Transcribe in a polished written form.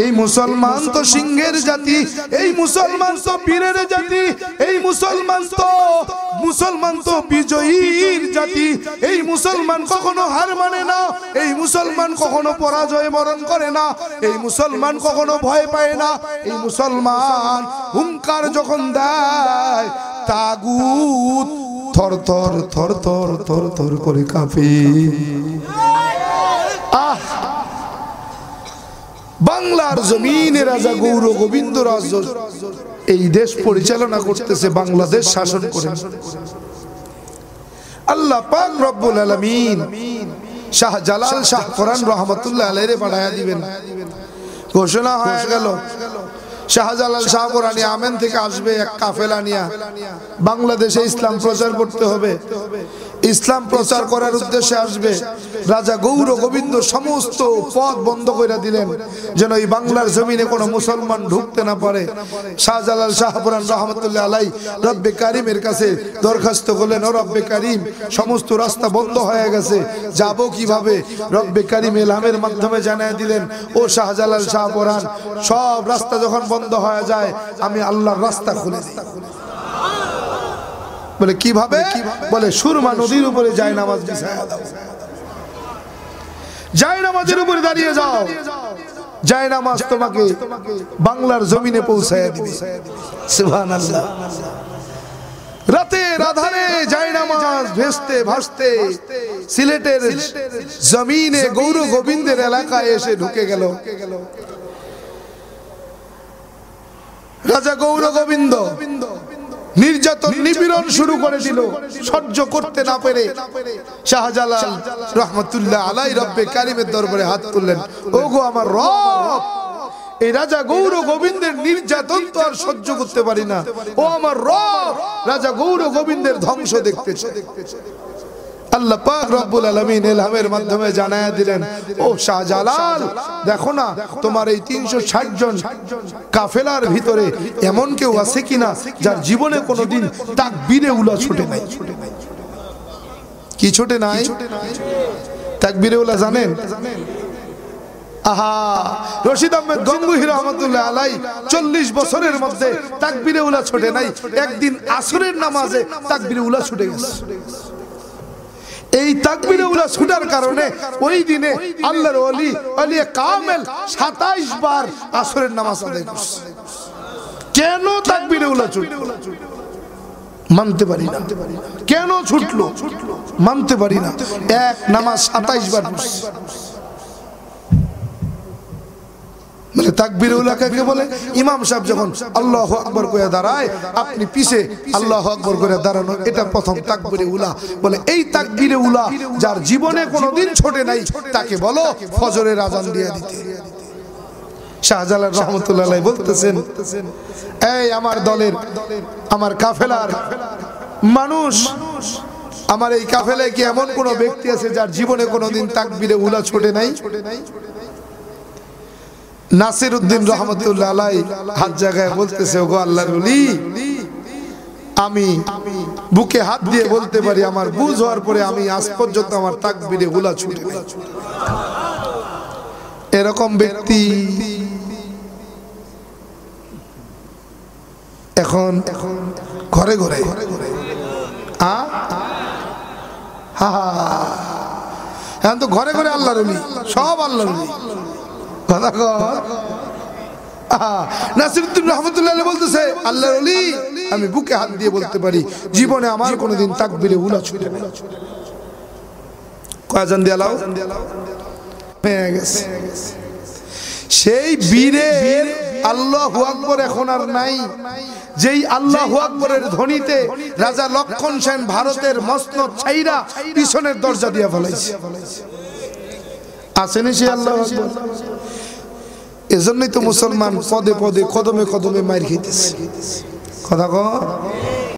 এই মুসলমান তো সিংহের জাতি, এই মুসলমান তো বীরের জাতি, এই মুসলমান তো বিজয়ীর জাতি। এই মুসলমান কখনো হার মানে না, এই মুসলমান কখনো পরাজয় বরণ করে না, এই মুসলমান কখনো ভয় পায় না। এই মুসলমান হুঙ্কার যখন দেয় তাগুত থর থর থর থর থর থর করে কাঁপে। বাংলার জমিনে রাজা গৌর গোবিন্দ রাজ এই দেশ পরিচালনা করতেছে, বাংলাদেশ শাসন করে। আল্লাহ পাক রব্বুল আলামিন শাহ জালাল শাহ ফরান রহমাতুল্লাহ আলাইহি পাঠায়া দিবেন। ঘোষণা হয়ে গেল শাহজালাল শাহ ফরানি আমেন থেকে আসবে এক কাফেলা নিয়ে বাংলাদেশে ইসলাম প্রচার করতে হবে। ইসলাম প্রচার করার উদ্দেশ্যে আসবে। রাজা গৌর গোবিন্দ সমস্ত পথ বন্ধ করে দিলেন যেন এই বাংলার জমিনে কোনো মুসলমান ঢুকতে না পারে। শাহজালাল শাহ ফরান রহমাতুল্লাহ আলাইহি রব্বে কারিমের কাছে দরখাস্ত করলেন, ও রব্বে কারিম, সমস্ত রাস্তা বন্ধ হয়ে গেছে, যাব কিভাবে? রব্বে কারিম ইলহামের মাধ্যমে জানিয়ে দিলেন, ও শাহজালাল শাহ ফরান, সব রাস্তা যখন বন্ধ হয়ে যায় আমি আল্লাহর রাস্তা খুলে দিই। বলে কিভাবে? বলে সুরমা নদীর উপরে যায় নামাজ বিছায়া দাও, যায় নামাজের উপরে দাঁড়িয়ে যাও, যায় নামাজ তোমাকে বাংলার জমিনে পৌঁছায়া দিবে। সুবহানাল্লাহ। রাতের আধারে যায় নামাজ ভেস্তে ভাসতে সিলেটের জমিনে গৌর গোবিন্দের এলাকায় এসে ঢুকে গেল। রাজা গৌর গোবিন্দ নির্যাতন নিপীড়ন শুরু করে দিল। সহ্য করতে না পেরে শাহজালাল রহমাতুল্লাহ আলাইহি রব্বে কারিমের দরবারে হাত তুললেন, ওগো আমার রব, এই রাজা গৌর গোবিন্দের নির্যাতন তো আর সহ্য করতে পারি না, ও আমার রব, রাজা গৌর গোবিন্দের ধ্বংস দেখতে চাই। আল্লাহ পাক রব্বুল আলামিন ইলহামের মাধ্যমে জানায়া দিলেন, ও শাহজালাল, দেখো না তোমার এই 360 জন কাফেলার ভিতরে এমন কেউ আছে কিনা যার জীবনে কোনোদিন তাকবীরে উলা ছোটে নাই। কি ছোটে নাই? তাকবীরে উলা জানেন? আহা, রশিদ আহমেদ গঙ্গুহি রহমাতুল্লাহ আলাইহি 40 বছরের মধ্যে তাকবীরে উলা ছোটে নাই। একদিন আসরের নামাজে তাকবীরে উলা ছুটে গেছে। এই তাকবীরে উলা ছুটার কারণে ওই দিনে আল্লাহর ওলি ওলি কামেল 27 বার আসরের নামাজ আদায় করছে। কেন তাকবীরে উলা ছুটলো মানতে পারি না। কেন ছুটলো মানতে পারি না। এক নামাজ 27 বার পড়ছে। মানে তাকবীরে উলা কাকে বলে? ইমাম সাহেব যখন আল্লাহু আকবার করে দাঁড়ায়, আপনি পিছে আল্লাহু আকবার করে দাঁড়ানো, এটা প্রথম তাকবীরে উলা বলে। এই তাকবীরে উলা যার জীবনে কোনোদিন ছোটে নাই তাকে বলো ফজরের আযান দিয়ে দিতে। শাহজালাল রহমাতুল্লাহ আলাইহি বলতেছেন, এই আমার দলের, আমার কাফেলার মানুষ, আমার এই কাফেলায় কি এমন কোন ব্যক্তি আছে যার জীবনে কোনোদিন তাকবীরে উলা ছোটে নাই? নাসির উদ্দিন রহমাতুল্লাহ আলাইহি হাত জায়গায় বলতেছে, ওগো আল্লাহর ওলি, আমি বুকে হাত দিয়ে বলতে পারি আমার বুঝ হওয়ার পরে আমি আজ পর্যন্ত আমার তাকবীরে উলা ছুটে নাই। এরকম ব্যক্তি এখন ঘরে ঘরে এখন তো ঘরে ঘরে আল্লাহর ওলি, সব আল্লাহর ওলি। নাসিরউদ্দিন রহমাতুল্লাহ আলাইহি বলতেছে, আল্লাহর ওলি, আমি বুকে হাত দিয়ে বলতে পারি জীবনে আমার কোনোদিন তাকবীরে উলা ছুটে নাই। কয়জন দিয়ে আল্লাহ হয়ে গেছে। সেই বীরের আল্লাহু আকবার এখন আর নাই। যেই আল্লাহু আকবরের ধ্বনিতে রাজা লক্ষণ সেন ভারতের মসনদ ছাইরা পিছনের দরজা দিয়ে ফেলাইছে। আসেনি সে আল্লাহু আকবার? এজন্যই তো মুসলমান পদে পদে কদমে কদমে মার খেতেছে। কথা কও।